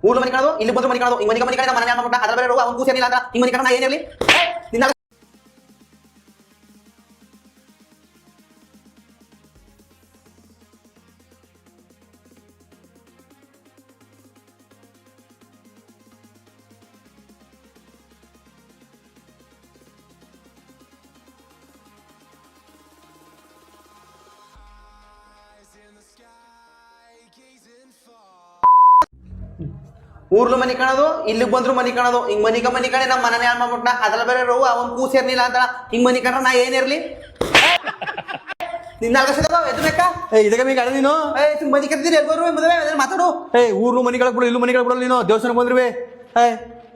ಊರ್లో ಮನೆ ಕಾಣೋದು ಇಲ್ಲಿ ಬಂದು ಮನೆ ಕಾಣೋದು ಈ ಮನೆ ಕಡೆ ಮನೆ ಮಾಡ್ಬಿಟ್ಟ ಅದ್ರ ಬೇರೆ ಅವ್ನು ಕೂಸಿರ್ಲಿಲ್ಲ ಅಂತ ಈ ಮನೆ ಕಡೆ ನಾ ಏನಿರಲಿ ನಿನ್ನ ಊರ್ಲು ಮನಿ ಕಾಣೋದು ಇಲ್ಲಿಗೆ ಬಂದ್ರು ಮನಿ ಕಾಣೋದು ಹಿಂಗ್ ಮನಿ ಕಡೆ ನಮ್ಮ ಮನೆ ಹಾಳು ಮಾಡ್ಬಿಟ್ಟ ಅದ್ರ ಬೇರೆ ಅವನ್ ಕೂಸಿರ್ಲಿಲ್ಲ ಅಂತ ಹಿಂಗ್ ಮನಿ ಕಂಡ್ರೆ ನಾ ಏನಿರ್ಲಿ ನಿನ್ನ ಎದ್ದು ಬೇಕಾ ಇದಕ್ಕೆ ಮೀ ಗಾಡಿ ನೀನು ಮನಿ ಕರ್ತೀನಿ ಎಲ್ಬರು ಮದುವೆ ಮಾತಾಡು ಊರ್ನು ಮನಿಗಳ ಬಿಡು ಇಲ್ಲೂ ಮನಿಗಳ ಬಿಡಲ್ಲ ನೀನು ದೇವಸ್ಥಾನಕ್ಕೆ ಬಂದ್ರಿ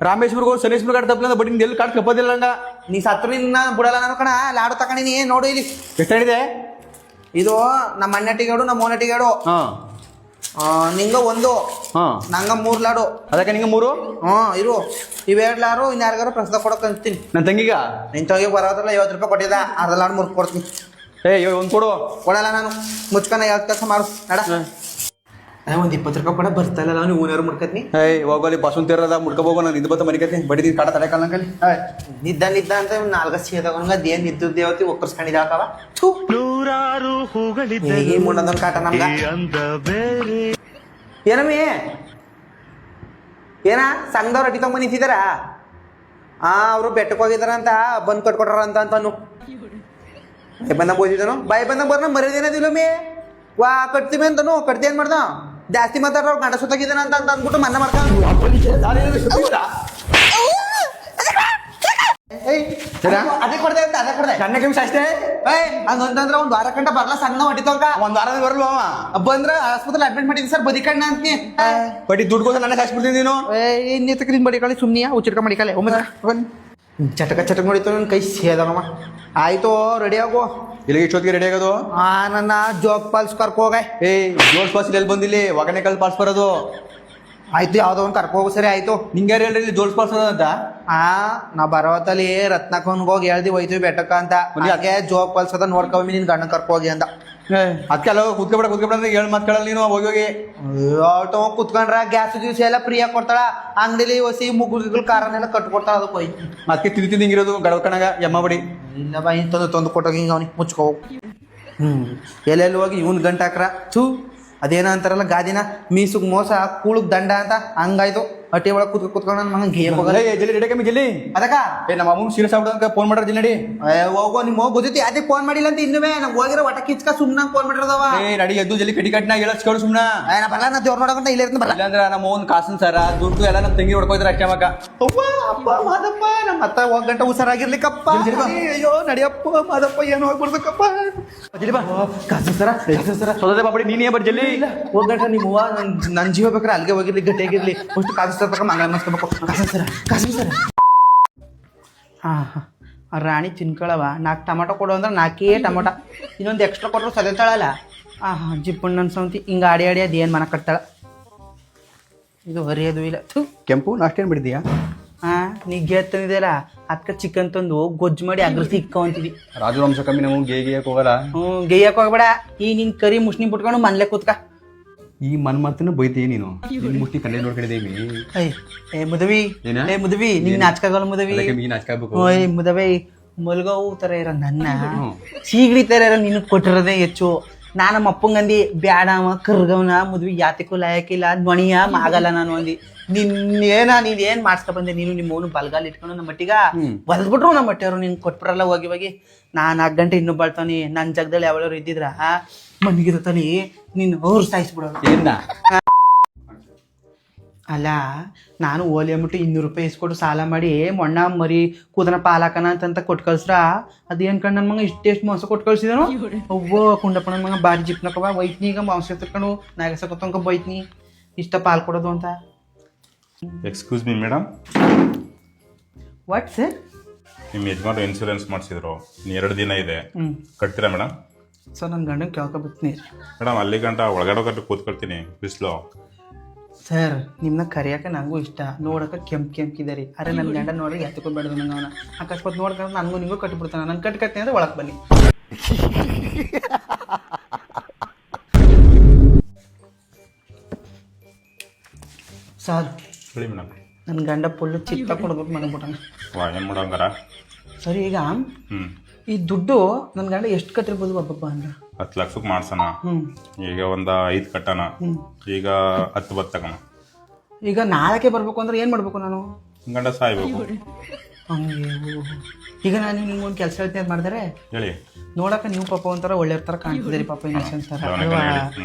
ರಾಮೇಶ್ವರ್ಗೂ ಶನೇಶ್ವರ ಕಾಡ್ ತಪ್ಪಲ ಬಟ್ ನಿಂದ ಎಲ್ಲಿ ಕಾಡ್ ಕಪ್ಪದಿಲ್ಲ ಹಂಗ ನೀ ಸತ್ರು ನಿನ್ನ ಬಿಡಲ್ಲ ನಾನು ಕಣ ಲಾಡು ತಕೊಂಡಿನಿ ನೋಡು ಇಲ್ಲಿ ಎಷ್ಟಾಗಿದೆ ಇದು ನಮ್ಮ ಅಣ್ಣಟ್ಟಿಗಾಡು ನಮ್ಮ ಓನಟ್ಟಿಗಾಡು ನಿಂಗ ಒಂದು ನಂಗ 3 ಲಾಡು ಅದಕ್ಕೆ ನಿಂಗೆ 3 ಇರು ಇವೆರಡು ಲಾರು ಇನ್ಯಾರಿಗಾರು ಪ್ರಸಾದ ಕೊಡಕ್ ಅಂತೀನಿ ನನ್ನ ತಂಗಿಗ ನಿನ್ ತಂಗಿ ಬರೋದ್ರಲ್ಲ 50 ರೂಪಾಯಿ ಕೊಟ್ಟಿದ್ದ ಅರ್ಧ ಲಾಡು ಮುರ್ಕ್ ಕೊಡ್ತೀನಿ ಒಂದು ಕೊಡು ಕೊಡಲ್ಲ ನಾನು ಮುಚ್ಕನ ಯಾವ್ದು ಕೆಲಸ ಮಾಡು ನಡ ಒಂದ್ 20 ರೂಪಾಯಿ ಕೂಡ ಬರ್ತಾ ಇಲ್ಲ ನಾನು ಊನವ್ರು ಮುಡ್ಕತ್ನಿ ಹೋಗಲಿ ಬಸ್ಸು ತೀರದ ಮುಡ್ಕೋಬೋಗೋ ನಾನು ಇದು ಬತ್ತ ಮನಿಕತ್ತೀನಿ ಬಡಿ ಕಾಟ ತಡೆಕಲ್ಲಂಕಲ್ಲಿ ನಿದ್ದ ಅಂತ 4 ಸೀದವನ್ಗ ದೇನ್ ನಿದ್ದು ದೇವತಿ ಒಕ್ಕರ್ಸ್ಕೊಂಡಿದ್ದಾಕವ ನೂರಾರು ಈ ಮುಂಡದೊಂದು ಕಾಟ ನಮ್ಗ ಏನಮ್ಮಿ ಏನ ಸಂಘದವ್ರು ಅಡ್ಡಿ ತಗೊಂಡ್ ನಿಂತಿದಾರ ಅವರು ಬೆಟ್ಟಕ್ಕೆ ಹೋಗಿದಾರ ಅಂತ ಬಂದ್ ಕಟ್ಕೊಟ್ರ ಅಂತ ಅನ್ನು ಬಾಯ್ ಬಂದಾಗ ಬೋದಿದನು ಬಾಯ್ ಬಂದಾಗ ಬರ್ನ ಮರ್ಯಾದೇನದಿಲ್ಲಮ್ಮಿ ವಾ ಕಟ್ತೀವಿ ಅಂತನು ಕಟ್ತಿ ಏನ್ ಮಾಡ್ದ ಜಾಸ್ತಿ ಮಾತಾಡ್ರ ಗಂಡ ಸುತ್ತಾಗಿದ್ದಾನ ಅಂತ ಅಂದ್ಬಿಟ್ಟು ಮನ್ನ ಮಾಡ್ಕೊಂಡು ಅದೇ ಕೊಡ್ದೆ ಅಂತ ಅದೇ ಕೊಡ್ದೆ ಸಣ್ಣ ಕೆಮ್ಸ ಅಷ್ಟೇ ಹಂಗಂತಂದ್ರ ಒಂದ್ ವಾರ ಕಂಟ ಬರ್ಲಾ ಸಣ್ಣ ಹೊಡಿತವಂಗ ಒಂದ್ ವಾರದ ಬರಲ್ವ ಬಂದ್ರ ಆಸ್ಪತ್ರೆ ಅಡ್ಮಿಟ್ ಮಾಡಿದ್ವಿ ಸರ್ ಬದಿಕಣ್ಣ ಅಂತೀನಿ ಬಡಿ ದುಡ್ಡು ನನಗೆ ಹಾಕ್ಬಿಡ್ತೀನಿ ನೀನು ಇನ್ನಿತಕ್ಕೆ ನಿನ್ ಬಡಿಕಾಳಿ ಸುಮ್ನಿಯ ಉಚ್ಚಿಡ್ಕ ಮಾಡಿಕಾಲೆ ಚಟಕ ಹೊಡಿತು ನನ್ನ ಕೈ ಸೇದಮ್ಮ ಆಯ್ತು ರೆಡಿ ಆಗು ಇಲ್ಲಿಗೆ ಇಷ್ಟೊತ್ತಿಗೆ ರೆಡಿ ಆಗೋದು ನನ್ನ ಜೋಗ್ ಪಾಲ್ಸ್ ಕರ್ಕೋಗ ಜೋಡ್ ಪಾಸ್ ಎಲ್ಲಿ ಬಂದಿಲ್ಲಿ ಒಗನೆಕಲ್ ಪಾಸ್ ಬರೋದು ಆಯ್ತು ಯಾವ್ದೋ ಒಂದು ಕರ್ಕೋಗು ಸರಿ ಆಯ್ತು ನಿಂಗೆ ಯಾರು ಹೇಳ್ರಿ ಜೋಡ್ ಪಾಸ್ ಅಂತ ನಾ ಬರೋತಲ್ಲಿ ರತ್ನಕೊಂಡ್ ಹೋಗಿ ಹೇಳ್ದಿ ಹೋಯ್ತೀವಿ ಬೆಟ್ಟಕ್ಕ ಅಂತ ಯಾಕೆ ಜೋಗ್ ಪಾಲ್ಸ್ ಅದ ನೋಡ್ಕೊಮ್ಮಿ ನಿನ್ ಗಂಡ ಕರ್ಕೋಗಿ ಅಂತ ಅದಕ್ಕೆಲ್ಲ ಕುತ್ಕೊಬೇಡ ಹೇಳಿ ಮಾತ್ಕೊಳ್ಳಲ್ಲ ನೀನು ಹೋಗಿ ಆಟೋ ಕುತ್ಕೊಂಡ್ರ ಗ್ಯಾಸ್ ಜ್ಯೂಸ್ ಎಲ್ಲ ಫ್ರೀಯಾಗಿ ಕೊಡ್ತಾಳ ಅಂಗಡಿಲಿ ಹೊಸಿ ಮುಗುಳ್ಗಳು ಕಾರನ್ನೆಲ್ಲ ಕಟ್ಕೊಡ್ತಾಳ ಅದಕ್ಕೆ ಹೋಯ್ತು ಅದಕ್ಕೆ ತಿಂದು ಹಿಂಗಿರೋದು ಗಡಕಣಗ ಎಮ್ಮ ಬಡಿ ಇಲ್ಲ ಬಾ ತಂದು ಕೊಟ್ಟೋಗಿ ಹಿಂಗ ಅವನಿಗೆ ಮುಚ್ಕೋ ಎಲ್ಲೆಲ್ಲಿ ಹೋಗಿ ಇವ್ನ ಗಂಟ ಹಾಕ್ರ ಥೂ ಅದೇನ ಅಂತಾರಲ್ಲ ಗಾದಿನ ಮೀಸುಗ್ ಮೋಸ ಕೂಳುಗ್ ದಂಡ ಅಂತ ಹಂಗಾಯ್ತು ಅಟ್ಟಿ ಒಳಗೆ ಕುತ್ಕೊಂಡು ನನ್ನ ಮಗನ್ ಗೇಮ್ ಹೋಗಲ್ಲ ಜಲ್ಲಿ ರೆಡಿ ಕಮ್ಮಿ ಜಲ್ಲಿ ಅದಕ್ಕ ನಮ್ಮ ಅಮ್ಮಂಗ್ ಸೀರಿಯಸ್ ಆಗ್ಬಿಡ ಫೋನ್ ಮಾಡ್ರ ಜಲ್ಲಿ ನಡಿ ಹೋಗೋ ನಿಮ್ಮ ಹೋಗಿ ಗೊತ್ತೈತಿ ಅದೇ ಫೋನ್ ಮಾಡಿಲ್ಲ ಅಂತ ಇನ್ನುವೇ ನಂಗೆ ಹೋಗಿರೋ ಒಟ ಕಿಚ್ಕ ಸುಮ್ನ ಫೋನ್ ಮಾಡಿರೋದವ ನಡಿ ಎದ್ದು ಜಲ್ಲಿ ಕಟಿ ಕಟ್ನ ಹೇಳಸ್ಕೊಡು ಸುಮ್ನ ನಾ ಬರಲ್ಲ ನಾ ದೇವ್ರ ನೋಡಕೊಂಡ ಇಲ್ಲೇ ಇರ್ತೀನಿ ಬರಲ್ಲ ಇಲ್ಲಾಂದ್ರೆ ನಮ್ಮ ಓನ್ ಕಾಸನ್ ಸರ ದುಡ್ಡು ಎಲ್ಲ ನಮ್ಮ ತಂಗಿ ಹೊಡ್ಕೋದ್ರ ಅಷ್ಟೇ ಮಗ ಅಪ್ಪ ಮಾದಪ್ಪ ನಮ್ಮ ಅತ್ತ ಹೋಗ್ ಗಂಟ ಹುಷಾರಾಗಿರ್ಲಿಕ್ಕಪ್ಪ ಅಯ್ಯೋ ನಡಿಯಪ್ಪ ಮಾದಪ್ಪ ಏನು ಹೋಗ್ಬಿಡ್ಬೇಕಪ್ಪ ಜಲ್ಲಿ ಬಾ ಕಾಸನ್ ಸರ ಸೋದದೆ ಬಾಬಡಿ ನೀನೇ ಬರ್ ಜಲ್ಲಿ ಹೋಗ್ ಗಂಟ ನಿಮ್ಮ ನನ್ನ ಜೀವ ಬೇಕಾರೆ ಅಲ್ಲಿಗೆ ಹೋಗಿರ್ಲಿ ಗಟ್ಟಿಯಾಗಿರ್ಲಿ ಅಷ್ಟು ಕಾಸಿಸ್ತಾರೆ ಮಂಗಳ ಮಸ್ಕಬೇಕು ಕಾಸನ್ ಸರ ಹಾಂ ರಾಣಿ ತಿನ್ಕೊಳವ 4 ಟೊಮಾಟೊ ಕೊಡು ಅಂದ್ರೆ 4 ಟೊಮಾಟೊ ಇನ್ನೊಂದು ಎಕ್ಸ್ಟ್ರಾ ಕೊಟ್ಟರು ಸದತಾಳಲ್ಲ ಜಿಪ್ಪಣ್ಣ ಸೌಂತಿ ಹಿಂಗೆ ಆಡಿ ಅದೇನು ಮನ ಕಟ್ತಾಳ ಇದು ಹರಿಯೋದು ಇಲ್ಲ ಕೆಂಪು ನಾಷ್ಟೇನು ಬಿಡಿದೀಯಾ ನೀ ಗೆತ್ತಂದಿದೆಯಲ್ಲ ಅದಕ್ಕೆ ಚಿಕನ್ ತಂದು ಗೊಜ್ಜು ಮಾಡಿ ಅಗ್ರಸಿ ಇಕ್ಕೊಂತಿದ್ವಿ ರಾಜವಂಶ ಕಮ್ಮಿ ನಾವು ಗೇಯಕ್ಕೆ ಹೋಗಲ್ಲ ಗೇಯಕ್ಕೆ ಹೋಗ್ಬೇಡ ಈ ನಿನ್ ಕರಿ ಮುಷ್ಣಿ ಬಿಟ್ಕೊಂಡು ಮನ್ಲೆ ಕೂತ್ಕ ಈ ಮನ್ಮರ್ತನ ಬೈತೀಯ ನೀನು ಮುಷ್ಟಿ ಕಣ್ಣೆ ನೋಡ್ಕೊಂಡಿದ್ದೀವಿ ಮುದವಿ ಮುದವಿ ನಿಂಗೆ ನಾಚ್ಕಾಗಲ್ಲ ಮುದವಿ ಮುದವಿ ಮಲ್ಗವು ತರ ಇರೋ ನನ್ನ ಸೀಗಡಿ ತರ ಇರೋ ನಿನಗೆ ಕೊಟ್ಟಿರೋದೇ ಹೆಚ್ಚು ನಾನು ನಮ್ಮ ಅಪ್ಪಂಗಂದಿ ಬ್ಯಾಡವ ಕರ್ಗವನ ಮುದ್ವಿ ಯಾತಿಗೂ ಲಾಯಕ್ಕಿಲ್ಲ ನೊಣಿಯ ಆಗಲ್ಲ ನಾನು ಅಂದಿ ನೀನ್ ಏನ್ ಮಾಡ್ಸ್ಕೊ ಬಂದೆ ನೀನು ನಿಮ್ಮ ಅವನು ಬಲ್ಗಾಲ್ ಇಟ್ಕೊಂಡು ನಮ್ಮ ಮಟ್ಟಿಗ ಬಲ್ದ್ಬಿಟ್ರು ನಮ್ಮ ಮಟ್ಟಿಯವರು ನಿನ್ ಕೊಟ್ಬಿರಲ್ಲ ಹೋಗಿ ನಾನು 4 ಗಂಟೆ ಇನ್ನೂ ಬಾಳ್ತಾನಿ ನನ್ನ ಜಾಗದಲ್ಲಿ ಯಾವಳವ್ರು ಇದ್ದಿದ್ರ ಮನಗಿರತಾನಿ ನೀನು ಅವ್ರು ಸಾಯಿಸ್ಬಿಡೋರು ಅಲ್ಲ ನಾನು ಓಲಿ ಅಂದ್ಬಿಟ್ಟು 200 ರೂಪಾಯಿ ಇಸ್ಕೊಟ್ಟು ಸಾಲ ಮಾಡಿ ಮೊಣ್ಣ ಮರಿ ಕೂದನ ಪಾಲಾಕನ ಅಂತ ಕೊಟ್ಟು ಕಳ್ಸ್ರ ಅದೇನ್ ಕಣ್ ನನ್ನ ಮಗ ಇಷ್ಟೆಷ್ಟು ಮಾಂಸ ಕೊಟ್ಟು ಕಳ್ಸಿದನು ಅವ್ವ ಕುಂಡಪ್ಪ ನನ್ನ ಮಗ ಬಾರಿ ಜಿಪ್ನಕವ ಬೈತ್ನಿ ಈಗ ಮಾಂಸ ತಕೊಂಡು ನಾಗಸಕೊತ್ತಂಕ ಬೈತ್ನಿ ಇಷ್ಟ ಪಾಲ್ ಕೊಡೋದು ಅಂತ excuse me madam what sir ನಿಮ್ಮ ಯಜಮಾನ್ರು ಇನ್ಶೂರೆನ್ಸ್ ಮಾಡಿಸಿದ್ರು 2 ದಿನ ಇದೆ ಕಟ್ತೀರಾ ಮೇಡಮ್ ಸರ್ ನನ್ನ ಗಂಡಂಗೆ ಕೇಳ್ಕೊಬತ್ತೀನಿ ಮೇಡಮ್ ಅಲ್ಲಿ ಗಂಟ ಒಳಗಡೆ ಗಂಟೆ ಕೂತ್ಕೊಳ್ತೀನಿ ಬಿಸಿಲು ಸರ್ ನಿಮ್ಮನ್ನ ಕರೆಯೋಕೆ ನನಗೂ ಇಷ್ಟ ನೋಡೋಕೆ ಕೆಂಪಿದೆ ರೀ ಅರೆ ನನ್ನ ಗಂಡ ನೋಡ್ರಿ ಎತ್ಕೊಬೇಡ್ದು ನಂಗೆ ಅವನ ಅಕಸ್ಮಾತ್ ನೋಡ್ಕೊಂಡು ನನಗೂ ನಿಮಗೂ ಕಟ್ಬಿಡ್ತಾನೆ ನಾನು ಕಟ್ತೀನಿ ಅಂದರೆ ಒಳಗೆ ಬನ್ನಿ ನಿನ್ನ ಗಂಡ ಫುಲ್ಲು ಚಿತ್ತ ಕೊಡ್ಬೇಕು ಮನ್ಬಿಟ್ಟಾನ. ವಾ ಏನು ಮಾಡೋಂಗಾರ. ಸರಿ ಈಗ ಈ ದುಡ್ಡು ನನ್ನ ಗಂಡ ಎಷ್ಟು ಕಟ್ಟಿರ್ಬೋದು ಬಾಬಪ್ಪ ಅಂದ್ರೆ? 10 ಲಕ್ಷಕ್ಕೆ ಮಾಡ್ಸೋಣ. ಈಗ ಒಂದು 5 ಕಟ್ಟಣ. ಈಗ 10 ಬತ್ತಕಣ. ಈಗ ನಾಳೆಗೆ ಬರ್ಬೇಕು ಅಂದ್ರೆ ಏನು ಮಾಡ್ಬೇಕು ನಾನು? ಗಂಡ ಸಾಯ್ಬೇಕು. ಹಂಗೆ ಈಗ ನಾನು ನಿಮ್ಗೆ ಒಂದು ಕೆಲಸ ಹೇಳ್ತೀನಿ ಅಂತ ಮಾಡಿದ್ರೆ ಹೇಳಿ. ನೋಡಕ್ಕೆ ನೀವು ಪಾಪ ಒಂಥರ ಒಳ್ಳೆ ಥರ ಕಾಣ್ತಿದ್ದೀರಿ ಪಾಪ ಇನ್ನೊಂದು ಥರ ಅಲ್ವಾ?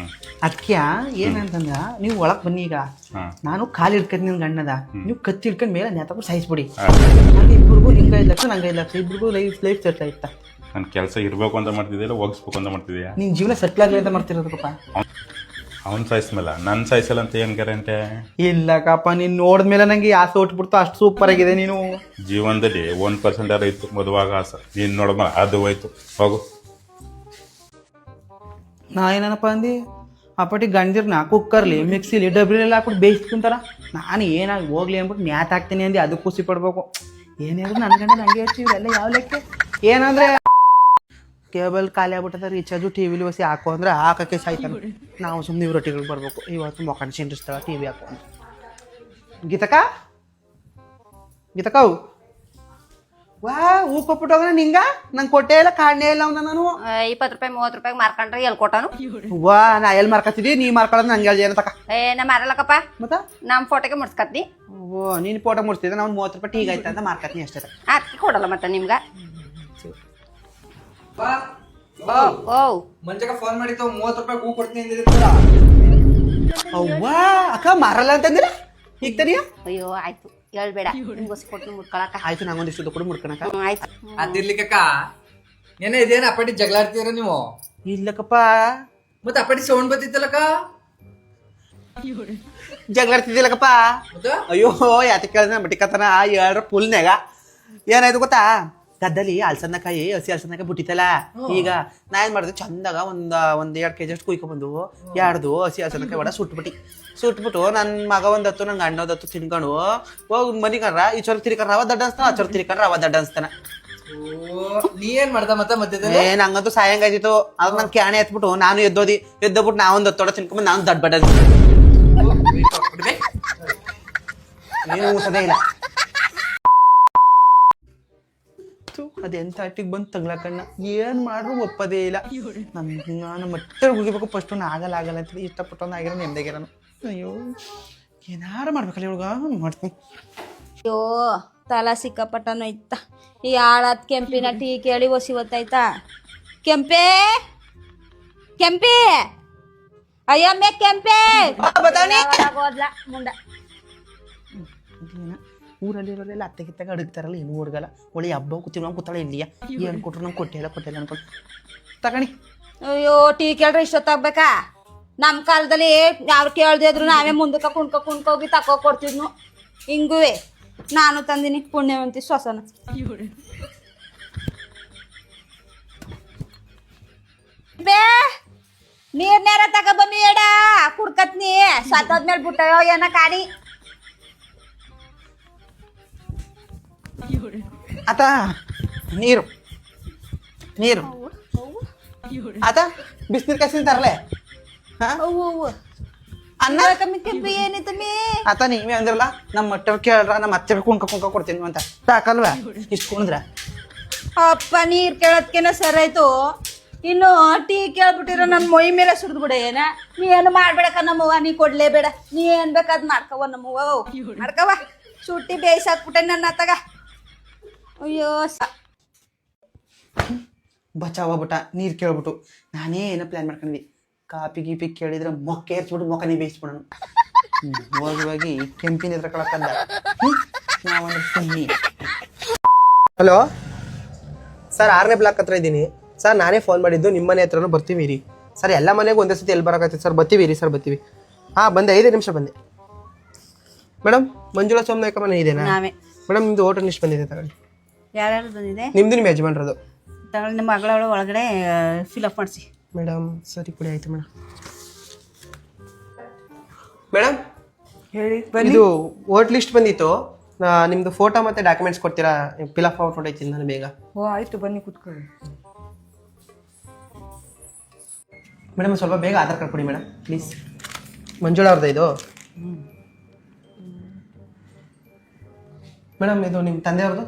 ಅದಕ್ಕೆ ಏನಂತಂದ್ರೆ ನೀವು ಒಳಗೆ ಬನ್ನಿ. ಈಗ ನಾನು ಕಾಲು ಹಿಡ್ಕೊಂಡು ನನ್ನ ಗಂಡದ, ನೀವು ಕತ್ತಿ ಹಿಡ್ಕೊಂಡು ಮೇಲೆ ನೇತಕ್ಕೆ ಸಾಯಿಸ್ಬಿಡಿ. ಹಾಗೆ ಇಬ್ಬರಿಗೂ ನಿಂಗೆ 5 ಲಕ್ಷ ನಂಗೆ 5 ಲಕ್ಷ, ಇಬ್ಬರಿಗೂ ಲೈಫ್ ಸೆಟ್ಲ್ ಆಯ್ತಾ? ನನ್ನ ಕೆಲಸ ಇರಬೇಕು ಅಂತ ಮಾಡ್ತಿದ್ದಿಲ್ಲ, ಹೋಗಿಸ್ಬೇಕು ಅಂತ ಮಾಡ್ತಿದ್ಯಾ? ನಿನ್ನ ಜೀವನ ಸೆಟ್ಲ್ ಆಗಲಿ ಅಂತ ಮಾಡ್ತಿರೋದಕ್ಕಪ್ಪ. ಅವ್ನು ಸಾಯಿಸ್ಮೇಲೆ ನನ್ನ ಸಾಯಿಸಲ್ಲ ಅಂತ ಏನು ಗ್ಯಾರಂಟಿ? ಇಲ್ಲಕ್ಕಪ್ಪ, ನೀನು ನೋಡಿದ್ಮೇಲೆ ನಂಗೆ ಆಸೆ ಹೊಟ್ಬಿಡ್ತು, ಅಷ್ಟು ಸೂಪರ್ ಆಗಿದೆ ನೀನು. ಜೀವನದಲ್ಲಿ 1% ಇತ್ತು ಮದುವಾಗ ಆಸೆ, ನೀನು ನೋಡಮ್ಮ ಅದು ಹೋಯ್ತು. ಹೋಗು. ನಾ ಏನಪ್ಪ ಅಂದು ಅಪ್ಪಟಿ ಗಂಜಿರ್ನ ಕುಕ್ಕರ್ಲಿ ಮಿಕ್ಸಿಲಿ ಡಬ್ರಿಲೆಲ್ಲ ಹಾಕ್ಬಿಟ್ಟು ಬೇಯಿಸ್ಕೊಂತಾರ. ನಾನು ಏನಾಗಿ ಹೋಗ್ಲಿ ಅಂದ್ಬಿಟ್ಟು ನ್ಯಾತ್ ಹಾಕ್ತೀನಿ ಅಂದು ಅದಕ್ಕೆ ಖುಷಿ ಪಡ್ಬೇಕು. ಏನಾದ್ರು ನನ್ನ ಗಂಡ ನನಗೆ ಹೆಚ್ಚು ಇವೆಲ್ಲ ಯಾವ ಲೆಕ್ಕ? ಏನಂದ್ರೆ ಕೇಬಲ್ ಖಾಲಿ ಆಗ್ಬಿಟ್ಟದ, ರೀಚಾರ್ಜು ಟಿ ವಿಲಿ ಹೊಸಿ ಹಾಕೋ ಅಂದ್ರೆ ಹಾಕೋಕ್ಕೆ ಸಾಯ್ತಾನೆ. ನಾವು ಸುಮ್ಮನೆ ಇವ್ರ ರೊಟ್ಟಿಗಳಿಗೆ ಬರ್ಬೇಕು. ಇವತ್ತು ಮೊಕಂಡು ಸಿಂಡಿಸ್ತಾಳ ಟಿ ವಿ ಹಾಕೋ ಅಂತ. ಗೀತಕ್ಕ ವಾ ಹೂ ಕೊಟ್ಬಿಟ್ಟೋಗ ನಿಂಗ ನಂಗೆ ಕೊಟ್ಟೆ ಇಲ್ಲ, ಕಾಣೇ ಇಲ್ಲ ಅವನ. ನಾನು 20 ರೂಪಾಯಿ 30 ರೂಪಾಯಿ ಮಾರ್ಕೊಂಡ್ರೆ ಎಲ್ಲಿ ಕೊಟ್ಟಾನು? ವಾ ನಾ ಎಲ್ಲಿ ಮಾರ್ಕತ್ತಿದ್ದಿ? ನೀ ಮಾರ್ಕೊಳ್ಳೋದು ನಂಗೆ ಹೇಳಿ ಏನತಕ್ಕ? ನಾ ಮಾರಲ್ಲಕ್ಕಪ್ಪ, ಮತ್ತೆ ನಮ್ಮ ಫೋಟೋಗೆ ಮುಡ್ಸ್ಕತ್ನಿ. ಓ ನೀನು ಫೋಟೋ ಮುಡ್ಸ್ತಿದ್ದೆ, ನಾವು 30 ರೂಪಾಯಿ ಟೀಗ್ ಆಯ್ತು ಅಂತ ಮಾರ್ಕತ್ನಿ ಅಷ್ಟೇ. ಅದಕ್ಕೆ ಕೊಡಲ್ಲ ಮತ್ತೆ ನಿಮ್ಗೆ. ಓ ಮಂಜಕ್ಕ ಫೋನ್ ಮಾಡಿತ್ತು, 30 ರೂಪಾಯಿ ಹೂ ಕೊಡ್ತೀನಿ. ಅವ್ವಾ ಅಕ್ಕ ಮಾರಲ್ಲ ಅಂತಂದ್ರೆ ಈಗ ತನಿಯ? ಅಯ್ಯೋ ಆಯ್ತು ಹೇಳ್ಬೇಡ, ನಿಮ್ಗೋಸ್ ಕೊಟ್ಟು ಮುಡ್ಕೊಳಕ. ಆಯ್ತು ನಂಗೊಂದಿಷ್ಟು ದುಡ್ಡು ಕೊಡು ಮುಡ್ಕಣಕ. ಆಯ್ತು ಅದಿರ್ಲಿಕ್ಕ ಏನೇ ಇದೇನ ಅಪ್ಪಟಿ ಜಗಳ ಆಡ್ತೀರ ನೀವು? ಇಲ್ಲಕ್ಕಪ್ಪ, ಮತ್ತೆ ಅಪ್ಪಟಿ ಸೌಂಡ್ ಬತ್ತಿತ್ತಲ್ಲಕ್ಕ? ಜಗಳಾಡ್ತಿದ್ದಿಲ್ಲಕ್ಕಪ್ಪ. ಅಯ್ಯೋ ಯಾತ ಕೇಳಿದ್ರೆ ಬಟ್ಟಿಕತನ 2 ಫುಲ್ನಾಗ ಏನಾಯ್ತು ಗೊತ್ತಾ? ಗದ್ದಲ್ಲಿ ಹಸಿ ಹಲಸನ್ನಕಾಯಿ ಬಿಟ್ಟಿತ್ತಲ್ಲ. ಈಗ ನಾ ಏನ್ ಮಾಡಿದೆ, ಚಂದಾಗ ಒಂದ್ 2 kg ಅಷ್ಟು ಕುಯ್ಕೊಂಡ್ಬಂದು 2 ಹಸಿ ಹಲಸನ್ನಕಾಯಿ ವಡ ಸುಟ್ಬಿಟ್ಟು ನನ್ನ ಮಗ 10 ನಂಗೆ ಅಣ್ಣ 10 ತಿನ್ಕೊಂಡು ಹೋಗಿ ಮನಿಕರ ಈ ಚೊರ ತಿರ್ಕರ ರವ ದಡ್ಡ ಅನ್ಸ್ತಾನ, ಆ ಚೊರ ತಿರ್ಕರ ರವ ದಡ್ಡ ಅನ್ಸ್ತಾನ. ನೀ ಏನ್ ಮಾಡ್ದ ಮತ್ತೆ ಮಧ್ಯದಲ್ಲಿ? ನಂಗಂತೂ ಸಾಯಂಗಾಯ್ತಿತ್ತು. ಅದ್ ನನ್ ಕ್ಯಾಣೆ ಎತ್ಬಿಟ್ಟು ನಾನು ಎದ್ದೋಗ್ಬಿಟ್ಟು ನಾವೊಂದು 10 ತಿನ್ಕೊಂಡ್ ನಾನು ದಡ್ಡ ಬಡ್ಡ ಏನು ಊಸದೇ ಇಲ್ಲ. ಅದೆಂತ ಅಟ್ಟಿಗೆ ಬಂದು ತಗ್ಲಕಣ್ಣ ಏನ್ ಮಾಡ್ರು ಒಪ್ಪದೇ ಇಲ್ಲ. ನಾನು ಮತ್ತೆ ಮುಗಿಬೇಕು ಫಸ್ಟ್. ಆಗಲ್ಲ ಅಂತ ಇಷ್ಟಪಟ್ಟು ಆಗಿರೋ ನೆಮ್ಮದಿಗಿರೋನು. ಅಯ್ಯೋ ಏನಾರು ಮಾಡ್ಬೇಕಲ್ಲ ಇವಾಗ ಮಾಡ್ತೀನಿ. ಅಯ್ಯೋ ತಲ ಸಿಕ್ಕಾಪಟ್ಟನು ಐತ. ಈ ಆಳತ್ ಕೆಂಪಿನ ಟೀ ಕೇಳಿ ಒಸಿ ಹೊತ್ತಾಯ್ತಾ? ಕೆಂಪೆ ಅಯ್ಯಮ್ಮೆ ಕೆಂಪೆ ಹೋದ್ಲ ಮುಂಡ. ಊರಲ್ಲಿ ಇರೋರೆಲ್ಲ ಅತ್ತೆಗಿತ್ತಾಗ ಅಡುಗ್ತಾರಲ್ಲ, ಏನು ಹುಡುಗಲ್ಲ ಒಳ್ಳೆ ಹಬ್ಬ ಕೂತಾಳೆ ಇಲ್ಲಿಯ ಏನು ಕೊಟ್ರು ನಮ್ಗೆ ಕೊಟ್ಟಿಲ್ಲ ಅನ್ಕೊಂಡು ತಗಣಿ. ಅಯ್ಯೋ ಟೀ ಕೇಳ್ರೆ ಇಷ್ಟೊತ್ತಾಗ್ಬೇಕಾ? ನಮ್ಮ ಕಾಲದಲ್ಲಿ ಯಾರು ಕೇಳ್ದೆ ಇದ್ರು ನಾವೇ ಮುಂದಕ್ಕೆ ಕುಣ್ಕೋಗಿ ತಕೋ ಕೊಡ್ತಿದ್ನು. ಹಿಂಗುವೆ ನಾನು ತಂದಿನಿ ಪುಣ್ಯವಂತಿ ಶ್ವಾಸನ. ಬೇ ನೀರ್ನೇರ ತಗೊಬಮ್ಮಿ ಎಡ ಕುಡ್ಕತ್ನಿ. ಸತ್ತೋದ್ಮೇಲೆ ಬಿಟ್ಟಯೋ ಏನ ಕಾಡಿ. ಆತ ನೀರು ಆತ ಬಿಸಿನೀರು ಕಾಯಿಸಿ ತರಲೆ ಅನ್ನ ಕೆಂಪಿ ಏನಿತ್ತು ಮೀ? ಆತ ನೀವೇ ಅಂದ್ರಲ್ಲ ನಮ್ಮ ಮಟ್ಟ ಕೇಳ್ರ ನಮ್ಮ ಅತ್ತೆ ಕುಣ್ಕ ಕೊಡ್ತೀನಿ ಅಂತ ಸಾಕಲ್ವಾ? ಇಷ್ಟು ಕುಣಿದ್ರ ಅಪ್ಪ ನೀರ್ ಕೇಳೋದ್ಕೇನ ಸರಾಯ್ತು. ಇನ್ನು ಟೀ ಕೇಳ್ಬಿಟ್ಟಿರೋ ನನ್ನ ಮೊಯ್ ಮೇಲೆ ಸುರಿದು ಬಿಡ. ಏನ ನೀ ಏನು ಮಾಡ್ಬೇಡಕ್ಕ ನಮ್ಮವ್ವ, ನೀ ಕೊಡ್ಲೇಬೇಡ. ನೀ ಏನ್ ಬೇಕಾದ್ ಮಾಡ್ಕವ ನಮ್ಮವ್ವ, ಮಾಡ್ಕವ. ಸುಟ್ಟಿ ಬೇಯಿಸಾಕ್ಬಿಟ್ಟೆ ನನ್ನ ಅತ್ತಗ. ಅಯ್ಯೋ ಬಚಾವ ಬಿಟ್ಟ ನೀರು ಕೇಳ್ಬಿಟ್ಟು. ನಾನೇ ಏನೋ ಪ್ಲ್ಯಾನ್ ಮಾಡ್ಕೊಂಡ್ವಿ, ಕಾಪಿ ಗೀಪಿ ಕೇಳಿದ್ರೆ ಮೊಕ್ಕೆ ಏರ್ಸ್ಬಿಟ್ಟು ಮೊಕ್ಕನೇ ಬೇಯಿಸ್ಬಿಡೋಣ. ಹೋಗಿ ಕೆಂಪಿನ ಎದ್ರ ಕಳಕಂದ ನಾವೊಂದು ಸುಮ್ಮನೆ. ಹಲೋ ಸರ್, 6ನೇ ಬ್ಲಾಕ್ ಹತ್ರ ಇದ್ದೀನಿ ಸರ್. ನಾನೇ ಫೋನ್ ಮಾಡಿದ್ದು, ನಿಮ್ಮ ಮನೆ ಹತ್ರನೂ ಬರ್ತೀವಿ ರೀ ಸರ್. ಎಲ್ಲ ಮನೆಗೂ ಒಂದೇ ಸತಿ ಎಲ್ಲಿ ಬರೋಕೈತೆ ಸರ್? ಬರ್ತೀವಿ ರೀ ಸರ್, ಬರ್ತೀವಿ. ಹಾಂ ಬಂದೆ, 5 ನಿಮಿಷ ಬಂದೆ. ಮೇಡಮ್ ಮಂಜುಳಾ ಸೋಮನಾಯಕ ಮನೆ ಇದೆನಾ? ಮೇಡಮ್ ನಿಮ್ದು ಓಟರ್ ಲಿಸ್ಟ್ ಬಂದಿದೆ ತಗೊಳ್ಳಿ. ಯಾರ್ಯಾರು ಬಂದಿದೆ? ನಿಮ್ದು ನಿಮ್ಮ ಯಜಮಾನ್ರದು ತಗೊಳ್ಳಿ. ನಿಮ್ಮ ಮಗಳ ಒಳಗಡೆ ಫಿಲಪ್ ಮಾಡಿಸಿ. ಮೇಡಮ್ ಸರಿ ಕೊಡಿ, ಆಯ್ತು ಮೇಡಮ್. ಮೇಡಮ್ ಹೇಳಿ. ಇದು ಓಟ್ ಲಿಸ್ಟ್ ಬಂದಿತ್ತು, ನಿಮ್ದು ಫೋಟೋ ಮತ್ತೆ ಡಾಕ್ಯುಮೆಂಟ್ಸ್ ಕೊಡ್ತೀರಾ? ಫಿಲಪ್ ಔಟ್ ಐತಿ ನಾನು ಬೇಗ. ಓ ಆಯ್ತು ಬನ್ನಿ ಕೂತ್ಕೊಳ್ಳಿ. ಮೇಡಮ್ ಸ್ವಲ್ಪ ಬೇಗ ಆಧಾರ್ ಕಾರ್ಡ್ ಕೊಡಿ ಮೇಡಮ್ ಪ್ಲೀಸ್. ಮಂಜುಳಾ ಅವ್ರದ್ದು ಇದು. ಮೇಡಮ್ ಇದು ನಿಮ್ಮ ತಂದೆಯವ್ರದ್ದು?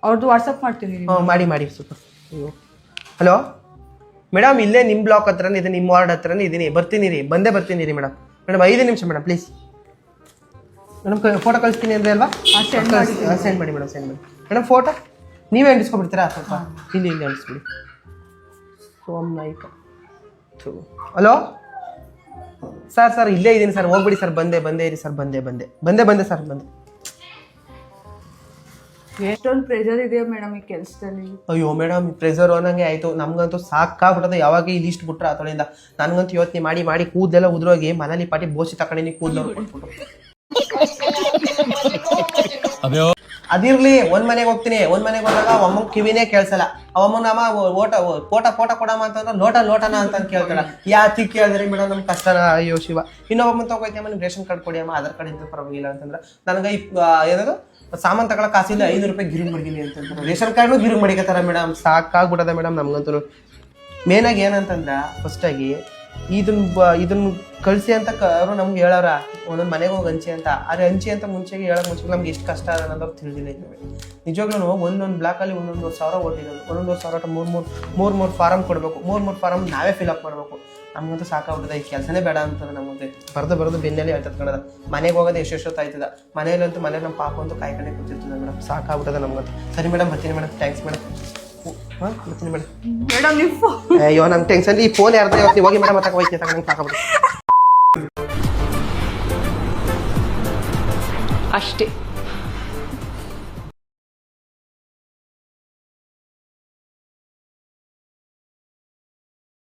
ಅವ್ರದ್ದು ವಾಟ್ಸಪ್ ಮಾಡ್ತೀನಿ ಹ್ಞೂ ಮಾಡಿ ಸೂಪರ್. ಅಯ್ಯೋ ಹಲೋ ಮೇಡಮ್, ಇಲ್ಲೇ ನಿಮ್ಮ ಬ್ಲಾಕ್ ಹತ್ರನೇ ಇದೆ, ನಿಮ್ಮ ವಾರ್ಡ್ ಹತ್ರನೇ ಇದ್ದೀನಿ, ಬರ್ತೀನಿ ರೀ, ಬರ್ತೀನಿ ರೀ ಮೇಡಮ್. 5 ನಿಮಿಷ ಮೇಡಮ್ ಪ್ಲೀಸ್. ಮೇಡಮ್ ಫೋಟೋ ಕಳಿಸ್ತೀನಿ ಅಂದರೆ ಅಲ್ವಾ? ಸೆಂಡ್ ಮಾಡಿ ಮೇಡಮ್ ಫೋಟೋ ನೀವೇ ಅಂಟಿಸ್ಕೊಬಿಡ್ತೀರಾ ಸ್ವಲ್ಪ? ಇಲ್ಲಿ ಅಂಟಿಸ್ಬಿಡಿ. ಸೋಮ್ ನಾಯ್ಕ. ಹಲೋ ಸರ್ ಇಲ್ಲೇ ಇದ್ದೀನಿ ಸರ್, ಹೋಗ್ಬಿಡಿ ಸರ್. ಬಂದೆ ಇರಿ ಸರ್, ಬಂದೆ ಸರ್. ಎಷ್ಟೊಂದು ಪ್ರೆಷರ್ ಇದೆಯಾ ಮೇಡಮ್ ಈ ಕೆಲಸದಲ್ಲಿ? ಅಯ್ಯೋ ಮೇಡಮ್, ಪ್ರೆಷರ್ ಅನ್ನಂಗೆ ಆಯ್ತು. ನಮ್ಗಂತೂ ಸಾಕಾಗ್ಬಿಟ್ಟದೆ. ಯಾವಾಗ ಈ ಲಿಸ್ಟ್ ಬಿಟ್ರೆ ಆತೊಳಿಂದ ನನಗಂತೂ ಯೋಚನೆ ಮಾಡಿ ಕೂದಲೆಲ್ಲ ಉದ್ರೋಗಿ ಮನೇಲಿ ಪಾಟಿ ಬೋಸಿ ತಗೊಂಡಿನಿ ಕೂದಲು ಕೊಟ್ಬಿಟ್ಟು. ಅದಿರ್ಲಿ, ಒಂದ್ ಮನೆಗೆ ಹೋಗ್ತೀನಿ. ಒಂದ್ ಮನೆಗೆ ಹೋದಾಗ ಅಮ್ಮ ಕಿವಿನೇ ಕೇಳ್ಸಲ್ಲ. ಅವಮ್ಮನ ಅಮ್ಮ ಫೋಟ ಕೊಡಮ್ಮ ಅಂತಂದ್ರೆ ಲೋಟನ ಅಂತ ಕೇಳ್ತಾಳ. ಯಾತಿ ಕೇಳಿದ್ರಿ ಮೇಡಮ್ ನಮ್ ಕಷ್ಟನ? ಅಯ್ಯೋ ಶಿವ. ಇನ್ನೊಬ್ಬ ತಗೋಯ್ತಿ ಅಮ್ಮ, ನಿಮ್ಗೆ ರೇಷನ್ ಕಾರ್ಡ್ ಕೊಡಿ ಅಮ್ಮ, ಆಧಾರ್ ಕಾರ್ಡ್ ಇದ್ರೆ ಪರವಾಗಿಲ್ಲ ಅಂತಂದ್ರೆ ನನಗೆ ಏನದು ಸಾಮಾನು ತಗೊಳ ಕಾಸಿಲ್ಲ, 500 ರೂಪಾಯಿ ಗಿರಿಂಗ್ ಮಡಗಿನಿ ಅಂತಂತಾರೆ. ರೇಷನ್ ಕಾರ್ಡು ಗಿರಿಂಗ್ ಮಡಿಕತ್ತಾರ ಮೇಡಮ್. ಸಾಕಾಗ್ಬಿಟ್ಟದ ಮೇಡಮ್ ನಮ್ಗಂತೂ. ಮೇನಾಗಿ ಏನಂತಂದ್ರ ಫಸ್ಟ್ ಆಗಿ ಇದನ್ನ ಕಳಿಸಿ ಅಂತ ಅವರು ನಮ್ಗೆ ಹೇಳೋರ, ಒಂದೊಂದು ಮನೆಗೆ ಹೋಗಿ ಹಂಚಿ ಅಂತ. ಆದ್ರೆ ಹಂಚಿ ಅಂತ ಮುಂಚೆಗೆ ಹೇಳಕ್ ಮುಂಚೆಗೆ ನಮ್ಗೆ ಎಷ್ಟು ಕಷ್ಟ ಅದ ಅನ್ನೋದು ತಿಳಿದಿಲ್ಲ. ನಿಜವಾಗ್ಲೂ ಒಂದೊಂದು ಬ್ಲಾಕಲ್ಲಿ 1,1,000 ಓಟಿರೋದು. 1,1,000 ಮೂರು ಫಾರಮ್ ಕೊಡಬೇಕು. 3 ಫಾರಮ್ ನಾವೇ ಫಿಲ್ಅಪ್ ಮಾಡಬೇಕು. ನಮ್ಗಂತೂ ಸಾಕಾಗ್ಬಿಟ್ಟದ. ಈ ಕೆಲಸನೇ ಬೇಡ ಅಂತಂದ್ರೆ ನಮಗೆ ಬರೋದು ಬೆನ್ನಲ್ಲಿ ಹೇಳ್ತದ. ಮನೆಗೆ ಹೋಗೋದು ಎಷ್ಟೊತ್ತು ಆಯ್ತದ. ಮನೇಲಿ ನಮ್ಮ ಪಾಪ ಅಂತೂ ಕಾಯ್ಕೊಂಡೆ ಕೂತಿರ್ತದೆ ಮೇಡಮ್. ಸಾಕಾಗ್ಬಿಟ್ಟದ ನಮ್ಗಂತೂ. ಸರಿ ಮೇಡಮ್, ಬರ್ತೀನಿ ಮೇಡಮ್. Thanks madam. ಬರ್ತೀನಿ ಮೇಡಮ್. ಅಯ್ಯೋ ನಂಗೆ ಟೆನ್ಷನ್. ಈ ಫೋನ್ ಯಾರ್ದು ಇವತ್ತು ಹೋಗಿ ಮೇಡಮ್ ಮತ್ತೆ ಹೋಯ್ತು ತಗೊಂಡು ಸಾಕಾಗ್ಬಿಟ್ಟು ಅಷ್ಟೇ.